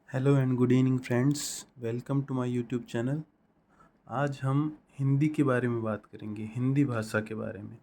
Hello and good evening friends, welcome to my YouTube channel. आज हम हिंदी के बारे में बात करेंगे, हिंदी भाषा के बारे में।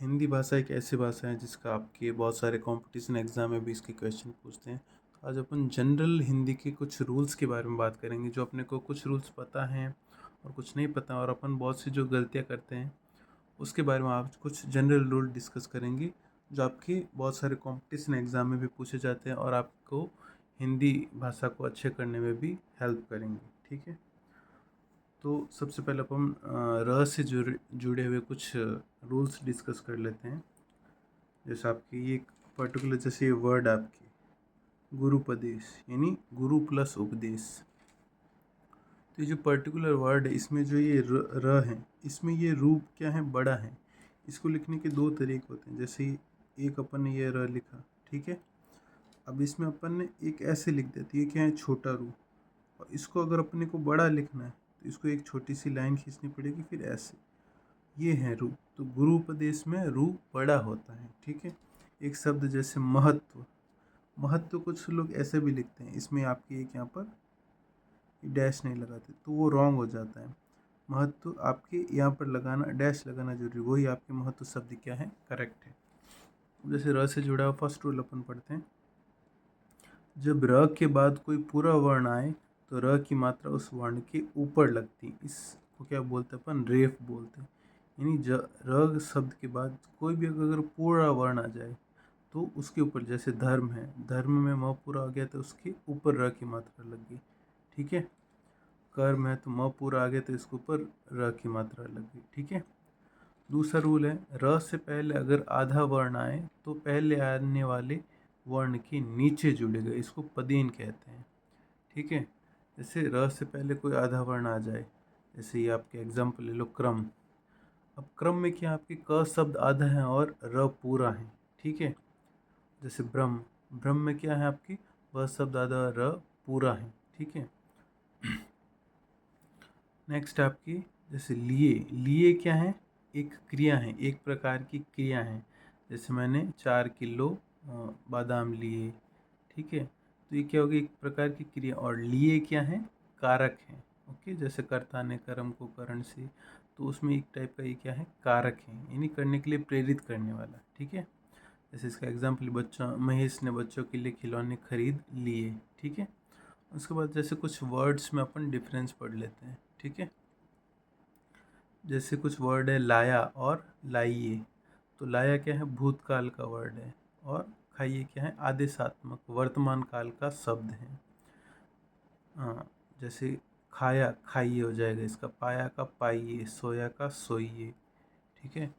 हिंदी भाषा एक ऐसी भाषा है जिसका आपके बहुत सारे कंपटीशन एग्जाम में भी इसके क्वेश्चन पूछते हैं। तो आज अपन जनरल हिंदी के कुछ रूल्स के बारे में बात करेंगे, जो अपने को कुछ रूल्स पता हैं और कुछ नहीं पता, और अपन बहुत सी जो गलतियाँ करते हैं उसके बारे में आज कुछ जनरल रूल डिस्कस करेंगे, जो आपके बहुत सारे कंपटीशन एग्जाम में भी पूछे जाते हैं और आपको हिंदी भाषा को अच्छे करने में भी हेल्प करेंगे। ठीक है, तो सबसे पहले अपन र से जुड़े हुए कुछ रूल्स डिस्कस कर लेते हैं। जैसे आपकी ये पर्टिकुलर, जैसे ये वर्ड आपकी गुरुपदेश, यानी गुरु प्लस उपदेश। तो ये जो पर्टिकुलर वर्ड है, इसमें जो ये र है, इसमें ये रूप क्या है, बड़ा है। इसको लिखने के दो तरीके होते हैं। जैसे एक अपन ने ये र लिखा, ठीक है। अब इसमें अपन ने एक ऐसे लिख देती है, क्या है, छोटा रू। और इसको अगर अपने को बड़ा लिखना है तो इसको एक छोटी सी लाइन खींचनी पड़ेगी, फिर ऐसे। ये है रू। तो गुरु उपदेश में रू बड़ा होता है, ठीक है। एक शब्द जैसे महत्व, महत्व कुछ लोग ऐसे भी लिखते हैं, इसमें आपकी एक यहाँ पर डैश नहीं लगाते तो वो रॉन्ग हो जाता है। महत्व आपके यहाँ पर लगाना, डैश लगाना जरूरी, वही आपके महत्व शब्द क्या है, करेक्ट है। जैसे र से जुड़ा हुआ फर्स्ट रूल अपन पढ़ते हैं। जब र के बाद कोई पूरा वर्ण आए तो र की मात्रा उस वर्ण के ऊपर लगती, इसको क्या बोलते हैं अपन, रेफ बोलते हैं। यानी र शब्द के बाद कोई भी अगर पूरा वर्ण आ जाए तो उसके ऊपर, जैसे धर्म है, धर्म में म पूरा आ गया तो उसके ऊपर र की मात्रा लग गई, ठीक है। कर्म है तो म पूरा आ गया तो इसके ऊपर र की मात्रा लग गई, ठीक है। दूसरा रूल है, र से पहले अगर आधा वर्ण आए तो पहले आने वाले वर्ण के नीचे जुड़ेगा, इसको पदेन कहते हैं, ठीक है। जैसे र से पहले कोई आधा वर्ण आ जाए, जैसे ये आपके एग्जाम्पल ले लो, क्रम। अब क्रम में क्या, आपके क शब्द आधा है और र पूरा है, ठीक है। जैसे ब्रह्म, ब्रह्म में क्या है, आपकी व शब्द आधा, र पूरा है, ठीक है। नेक्स्ट आपकी जैसे लिए, लिए क्या है, एक क्रिया है, एक प्रकार की क्रिया है। जैसे मैंने 4 किलो बादाम लिए, ठीक है। तो ये क्या होगी, एक प्रकार की क्रिया। और लिए क्या है, कारक है, ओके। जैसे कर्ता ने कर्म को करण से, तो उसमें एक टाइप का ये क्या है, कारक है, यानी करने के लिए प्रेरित करने वाला, ठीक है। जैसे इसका एग्जाम्पल, बच्चा महेश ने बच्चों के लिए खिलौने खरीद लिए, ठीक है। उसके बाद जैसे कुछ वर्ड्स में अपन डिफरेंस पढ़ लेते हैं, ठीक है। जैसे कुछ वर्ड है लाया और लाइए। तो लाया क्या है, भूतकाल का वर्ड है, और खाइए क्या है, आदेशात्मक वर्तमान काल का शब्द है। हाँ, जैसे खाया खाइए हो जाएगा इसका, पाया का पाइए, सोया का सोइए, ठीक है।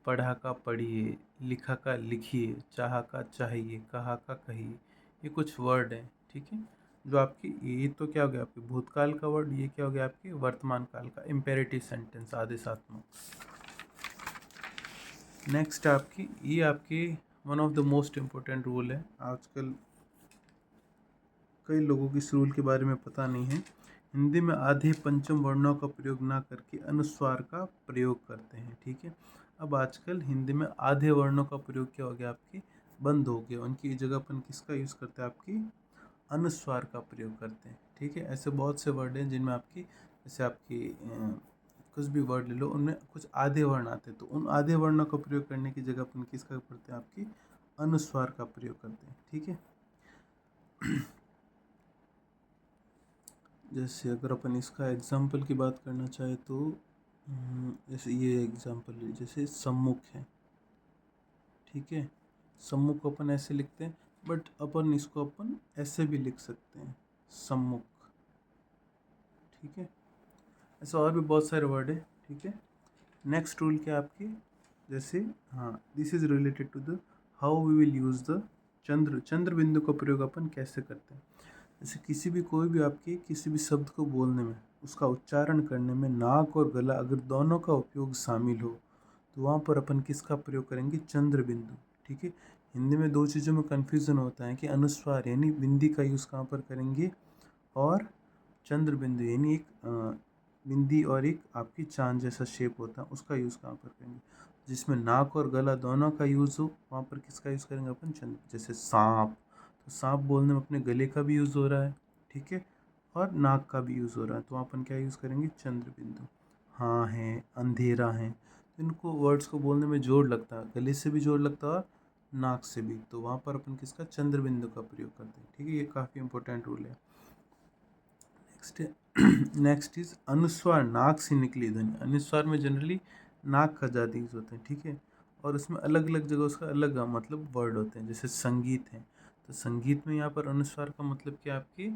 पढ़ा का पढ़िए, लिखा का लिखिए, चाहा का चाहिए, कहा का कहिए। ये कुछ वर्ड हैं, ठीक है। जो आपकी, ये तो क्या हो गया आपके भूतकाल का वर्ड, ये क्या हो गया आपके वर्तमान काल का इम्पेरेटिव सेंटेंस, आदेशात्मक। नेक्स्ट आपकी, ये आपकी one of the most important rule है। आजकल कई लोगों को इस रूल के बारे में पता नहीं है। हिंदी में आधे पंचम वर्णों का प्रयोग ना करके अनुस्वार का प्रयोग करते हैं, ठीक है। अब आजकल हिंदी में आधे वर्णों का प्रयोग क्या हो गया, आपकी बंद हो गया। उनकी जगह अपन किसका यूज़ करते हैं, आपकी अनुस्वार का प्रयोग करते हैं, ठीक है। ऐसे बहुत से वर्ड हैं जिनमें आपकी, जैसे आपकी कुछ भी वर्ड ले लो, उनमें कुछ आधे वर्ण आते हैं, तो उन आधे वर्णों का प्रयोग करने की जगह अपन किसका करते हैं, आपकी अनुस्वार का प्रयोग करते हैं, ठीक है। जैसे अगर अपन इसका एग्जाम्पल की बात करना चाहे तो जैसे ये एग्जाम्पल, जैसे सम्मुख है, ठीक है। सम्मुख को अपन ऐसे लिखते हैं, बट अपन इसको अपन ऐसे भी लिख सकते हैं, सम्मुख, ठीक है। ऐसे और भी बहुत सारे वर्ड है, ठीक है। नेक्स्ट रूल क्या आपकी, जैसे हाँ, this is related to the how we will use the चंद्र बिंदु का प्रयोग अपन कैसे करते हैं। जैसे किसी भी, कोई भी आपकी किसी भी शब्द को बोलने में, उसका उच्चारण करने में नाक और गला अगर दोनों का उपयोग शामिल हो तो वहाँ पर अपन किसका प्रयोग करेंगे, चंद्र बिंदु, ठीक है। हिंदी में दो चीज़ों में कन्फ्यूज़न होता है कि अनुस्वार यानी बिंदी का यूज़ कहाँ पर करेंगे, और चंद्र बिंदु यानी एक बिंदी और एक आपकी चांद जैसा शेप होता है, उसका यूज़ कहाँ पर करेंगे। जिसमें नाक और गला दोनों का यूज़ हो वहाँ पर किसका यूज़ करेंगे अपन, चंद्र। जैसे सांप, तो सांप बोलने में अपने गले का भी यूज़ हो रहा है, ठीक है। और नाक का भी यूज़ हो रहा है, तो अपन क्या यूज़ करेंगे, चंद्र बिंदु। हाँ है, अंधेरा है, तो इनको वर्ड्स को बोलने में जोर लगता है, गले से भी जोर लगता है और नाक से भी, तो वहाँ पर अपन किसका, चंद्र बिंदु का प्रयोग करते हैं। ठीक है, ये काफ़ी इंपॉर्टेंट रूल है। नेक्स्ट इज अनुस्वार, नाक से निकली ध्वनि। अनुस्वार में जनरली नाक का ज़्यादा यूज होता है, ठीक है, और उसमें अलग अलग जगह उसका अलग मतलब वर्ड होते हैं। जैसे संगीत है, तो संगीत में यहाँ पर अनुस्वार का मतलब क्या आपकी,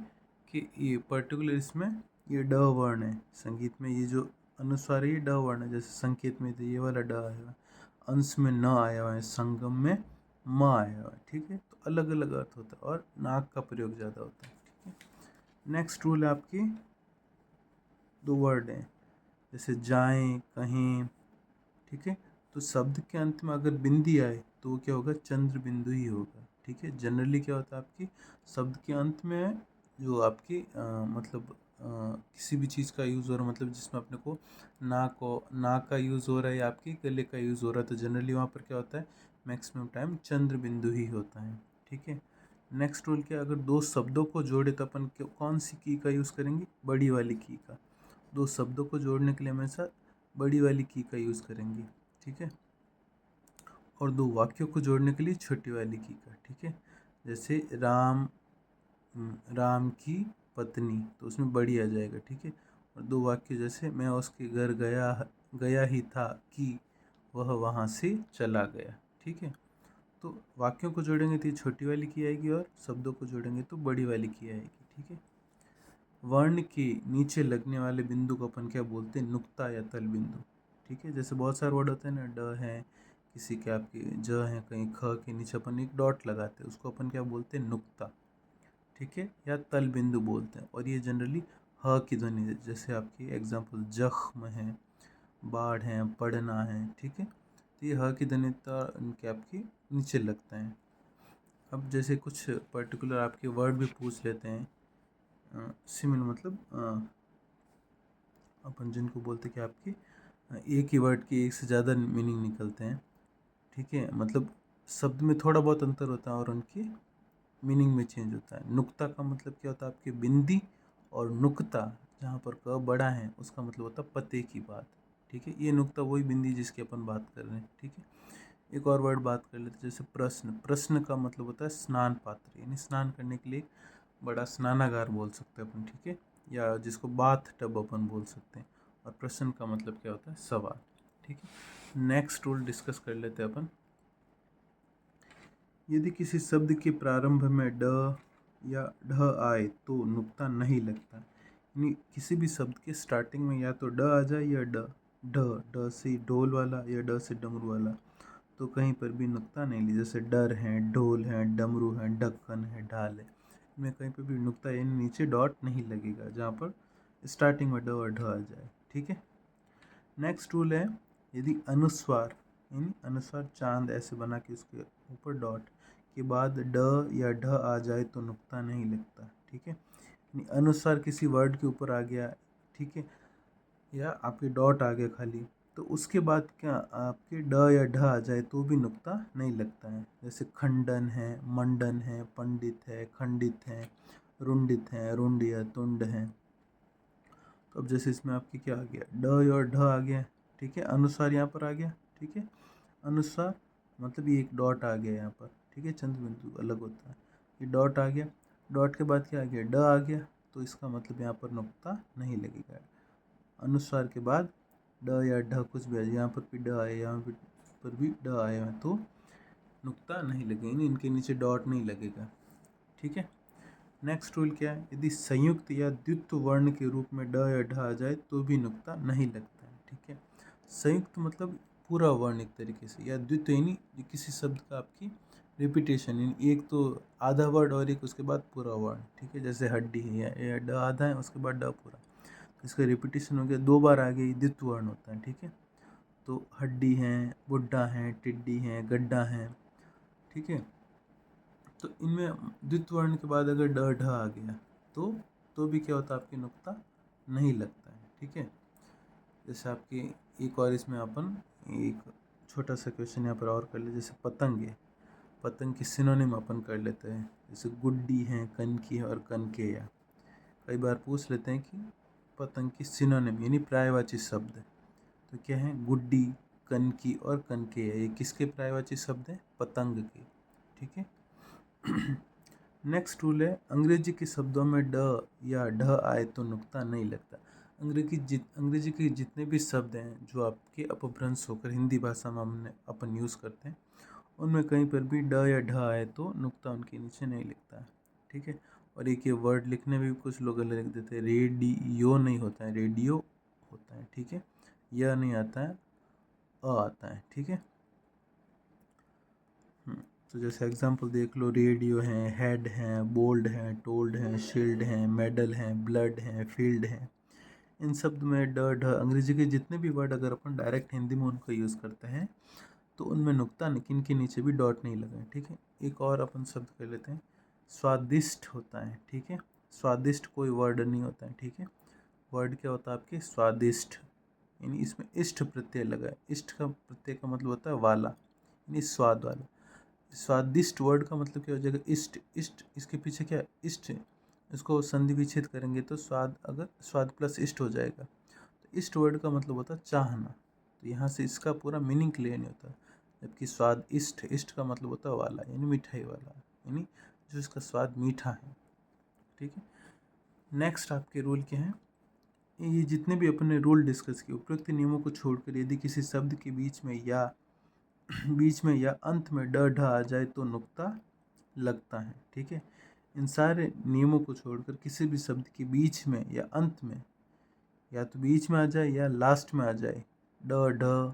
कि ये पर्टिकुलर इसमें ये ड वर्ण है। संगीत में ये जो अनुस्वार है ये ड वर्ण है। जैसे संकेत में तो ये वाला ड आया हुआ है, अंश में न आया हुआ है, संगम में म आया हुआ है। ठीक है, तो अलग अलग अर्थ होता है और नाक का प्रयोग ज़्यादा होता है। ठीक है, नेक्स्ट रूल है आपकी, दो वर्ड हैं, जैसे जाएं, कहें। ठीक है, तो शब्द के अंत में अगर बिंदी आए तो वो क्या होगा, चंद्र बिंदु ही होगा। ठीक है, जनरली क्या होता है आपकी, शब्द के अंत में जो आपकी मतलब किसी भी चीज़ का यूज़ हो रहा है, मतलब जिसमें अपने को नाक का यूज़ हो रहा है या आपकी गले का यूज़ हो रहा है, तो जनरली वहाँ पर क्या होता है, मैक्सिमम टाइम चंद्र बिंदु ही होता है। ठीक है, नेक्स्ट रूल क्या, अगर दो शब्दों को जोड़े तो अपन कौन सी की का यूज़ करेंगे, बड़ी वाली की का। दो शब्दों को जोड़ने के लिए हमेशा बड़ी वाली की का यूज़ करेंगे। ठीक है, और दो वाक्यों को जोड़ने के लिए छोटी वाली की का। ठीक है, जैसे राम की पत्नी, तो उसमें बड़ी आ जाएगा। ठीक है, और दो वाक्य जैसे मैं उसके घर गया गया ही था कि वह वहाँ से चला गया। ठीक है, तो वाक्यों को जोड़ेंगे तो ये छोटी वाली की आएगी और शब्दों को जोड़ेंगे तो बड़ी वाली की आएगी। ठीक है, वर्ण के नीचे लगने वाले बिंदु को अपन क्या बोलते हैं, नुक्ता या तल बिंदु। ठीक है, जैसे बहुत सारे वर्ड होते हैं ना, ड है, किसी के आपके ज है, कहीं ख के नीचे अपन एक डॉट लगाते हैं, उसको अपन क्या बोलते हैं, नुक्ता। ठीक है, या तल बिंदु बोलते हैं, और ये जनरली ह की ध्वनि, जैसे आपकी एग्जाम्पल जख्म है, बाढ़ है, पढ़ना है। ठीक है, तो ये ह की ध्वनि इनके आपकी नीचे लगता है। अब जैसे कुछ पर्टिकुलर आपके वर्ड भी पूछ लेते हैं, सिमिलर मतलब अपन जिनको बोलते हैं कि आपकी एक ही वर्ड की एक से ज़्यादा मीनिंग निकलते हैं। ठीक है, मतलब शब्द में थोड़ा बहुत अंतर होता है और उनकी मीनिंग में चेंज होता है। नुक्ता का मतलब क्या होता है, आपकी बिंदी, और नुक्ता जहाँ पर क बड़ा है उसका मतलब होता है पते की बात। ठीक है, ये नुक्ता वही बिंदी जिसकी अपन बात कर रहे हैं। ठीक है, एक और वर्ड बात कर लेते हैं, जैसे प्रश्न। प्रश्न का मतलब होता है स्नान पात्र, यानी स्नान करने के लिए एक बड़ा स्नानागार बोल सकते हैं अपन। ठीक है, या जिसको बाथ टब अपन बोल सकते हैं। और प्रश्न का मतलब क्या होता है, सवाल। ठीक है, नेक्स्ट रूल डिस्कस कर लेते हैं अपन। यदि किसी शब्द के प्रारंभ में ड या ढ आए तो नुक्ता नहीं लगता, यानी किसी भी शब्द के स्टार्टिंग में या तो ड आ जाए या ढ ढ से ढोल वाला या ड से डमरू वाला, तो कहीं पर भी नुक्ता नहीं ली। जैसे डर है, ढोल है, डमरू है, ढक्कन है, ढाल है, इनमें कहीं पर भी नुक्ता यानी नीचे डॉट नहीं लगेगा जहाँ पर स्टार्टिंग में ड और ढ आ जाए। ठीक है, नेक्स्ट रूल है, यदि अनुस्वार यानी अनुस्वार चांद ऐसे बना के उसके ऊपर डॉट के बाद ड या ढ आ जाए तो नुक्ता नहीं लगता। ठीक है, यानी अनुस्वार किसी वर्ड के ऊपर आ गया, ठीक है, या आपके डॉट आ गया खाली, तो उसके बाद क्या आपके ड या ढ आ जाए तो भी नुक्ता नहीं लगता है। जैसे खंडन है, मंडन है, पंडित है, खंडित है, रुंडित है, रुंड या तुंड है। तो अब जैसे इसमें आपकी क्या आ गया, ड और ढ आ गया। ठीक है, अनुस्वार यहाँ पर आ गया। ठीक है, अनुस्वार मतलब ये एक डॉट आ गया यहाँ पर। ठीक है, चंद्र बिंदु अलग होता है, ये डॉट आ गया, डॉट के बाद क्या आ गया, ड आ गया, तो इसका मतलब यहाँ पर नुक्ता नहीं लगेगा। अनुस्वार के बाद ड या ढ कुछ भी आ जाए, यहाँ पर भी ड आया, यहाँ पर भी ड आया है, तो नुक्ता नहीं लगेगा, इनके नीचे डॉट नहीं लगेगा। ठीक है, नेक्स्ट रूल क्या है, यदि संयुक्त या द्वित्व वर्ण के रूप में ड या ढ आ जाए तो भी नुक्ता नहीं लगता है। ठीक है, संयुक्त मतलब पूरा वर्ण एक तरीके से, या द्वित्व यानी किसी शब्द का आपकी रिपीटेशन, यानी एक तो आधा वर्ड और एक उसके बाद पूरा वर्ण। ठीक है, जैसे हड्डी है या ड आधा है उसके बाद ड पूरा, तो इसका रिपीटेशन हो गया, दो बार आ गई, द्वित्व वर्ण होता है। ठीक है, तो हड्डी है, बुड्ढा है, टिड्डी है, गड्ढा है। ठीक है, तो इनमें द्वित्व वर्ण के बाद अगर ड ढ आ गया तो भी क्या होता है, आपकी नुक्ता नहीं लगता है। ठीक है, जैसे आपकी एक और इसमें अपन एक छोटा सा क्वेश्चन यहाँ पर और कर ले, जैसे पतंग है, पतंग की सिनोनिम अपन कर लेते हैं, जैसे गुड्डी है, कनकी है और कनकेया। कई बार पूछ लेते हैं कि पतंग की सिनोनिम यानी पर्यायवाची शब्द है, तो क्या है, गुड्डी, कनकी और कनके, ये किसके पर्यायवाची शब्द हैं, पतंग के। ठीक है। नेक्स्ट रूल है, अंग्रेजी के शब्दों में ड या ढ आए तो नुक्ता नहीं लगता। अंग्रेजी के जितने भी शब्द हैं जो आपके अपभ्रंश होकर हिंदी भाषा में अपन यूज़ करते हैं, उनमें कहीं पर भी ड या ढ आए तो नुक्ता उनके नीचे नहीं लगता है। ठीक है। और एक ये वर्ड लिखने में भी कुछ लोग अलग लिख देते हैं, रेडियो नहीं होता है, रेडियो होता है। ठीक है। यह नहीं आता है, अ आता है। ठीक है। तो जैसे एग्जांपल देख लो, रेडियो है, हेड है, बोल्ड है, टोल्ड है, शील्ड है, मेडल है, ब्लड है, फील्ड है। इन शब्द में ड ढ, अंग्रेजी के जितने भी वर्ड अगर अपन डायरेक्ट हिंदी में उनको यूज़ करते हैं तो उनमें नुक्ता किन के नीचे भी डॉट नहीं लगा है। ठीक है। एक और अपन शब्द कर लेते हैं, स्वादिष्ट होता है। ठीक है। स्वादिष्ट कोई वर्ड नहीं होता है। ठीक है। वर्ड क्या होता है आपके, स्वादिष्ट, यानी इसमें इष्ट प्रत्यय लगा है। इष्ट का प्रत्यय का मतलब होता है वाला, यानी स्वाद वाला। स्वादिष्ट वर्ड का मतलब क्या हो जाएगा, इष्ट। इष्ट इसके पीछे क्या, इष्ट है। इसको संधि विच्छेद करेंगे तो स्वाद, अगर स्वाद प्लस इष्ट हो जाएगा तो इष्ट वर्ड का मतलब होता है चाहना। तो यहाँ से इसका पूरा मीनिंग क्लियर नहीं होता। जबकि स्वाद इष्ट, इष्ट का मतलब होता है वाला, यानी मिठाई वाला, यानी जो इसका स्वाद मीठा है। ठीक है। नेक्स्ट आपके रूल क्या है, ये जितने भी अपने रूल डिस्कस किए, उपरोक्त नियमों को छोड़कर यदि किसी शब्द के बीच में या अंत में ड ढ आ जाए तो नुक्ता लगता है। ठीक है। इन सारे नियमों को छोड़कर किसी भी शब्द के बीच में या अंत में, या तो बीच में आ जाए या लास्ट में आ जाए, ड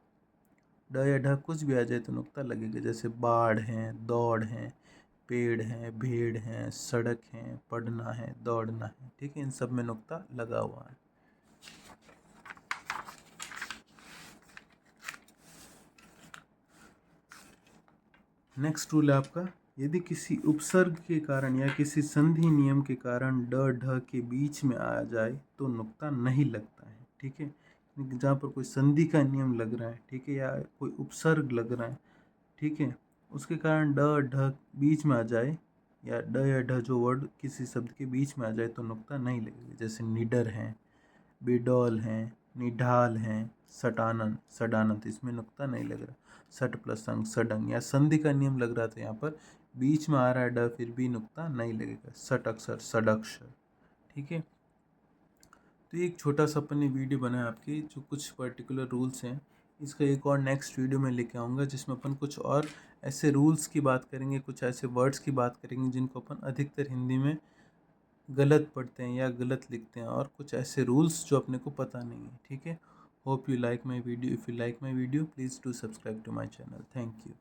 या ढ कुछ भी आ जाए तो नुक्ता लगेगा। जैसे बाढ़ है, दौड़ है, पेड़ है, भेड़ है, सड़क है, पढ़ना है, दौड़ना है। ठीक है। इन सब में नुक्ता लगा हुआ है। नेक्स्ट रूल है आपका, यदि किसी उपसर्ग के कारण या किसी संधि नियम के कारण ड ढ के बीच में आ जाए तो नुक्ता नहीं लगता है। ठीक है। जहाँ पर कोई संधि का नियम लग रहा है, ठीक है, या कोई उपसर्ग लग रहा है, ठीक है, उसके कारण ड ढ बीच में आ जाए, या ड या ढ जो वर्ड किसी शब्द के बीच में आ जाए तो नुक्ता नहीं लगेगा। जैसे निडर है, बिडौल है, निढाल है, सटानन, सडानंद, इसमें नुक्ता नहीं लग रहा। सट प्लस अंग, सडंग, या संधि का नियम लग रहा था, यहाँ पर बीच में आ रहा है ड, फिर भी नुक्ता नहीं लगेगा। सट अक्षर, सडक्षर। ठीक है। तो एक छोटा सा अपन ने वीडियो बनाया आपकी, जो कुछ पर्टिकुलर रूल्स हैं, इसका एक और नेक्स्ट वीडियो में लेके आऊँगा जिसमें अपन कुछ और ऐसे रूल्स की बात करेंगे, कुछ ऐसे वर्ड्स की बात करेंगे जिनको अपन अधिकतर हिंदी में गलत पढ़ते हैं या गलत लिखते हैं, और कुछ ऐसे रूल्स जो अपने को पता नहीं है। ठीक है। Hope you like my video. If you like my video, please do subscribe to my channel. Thank you.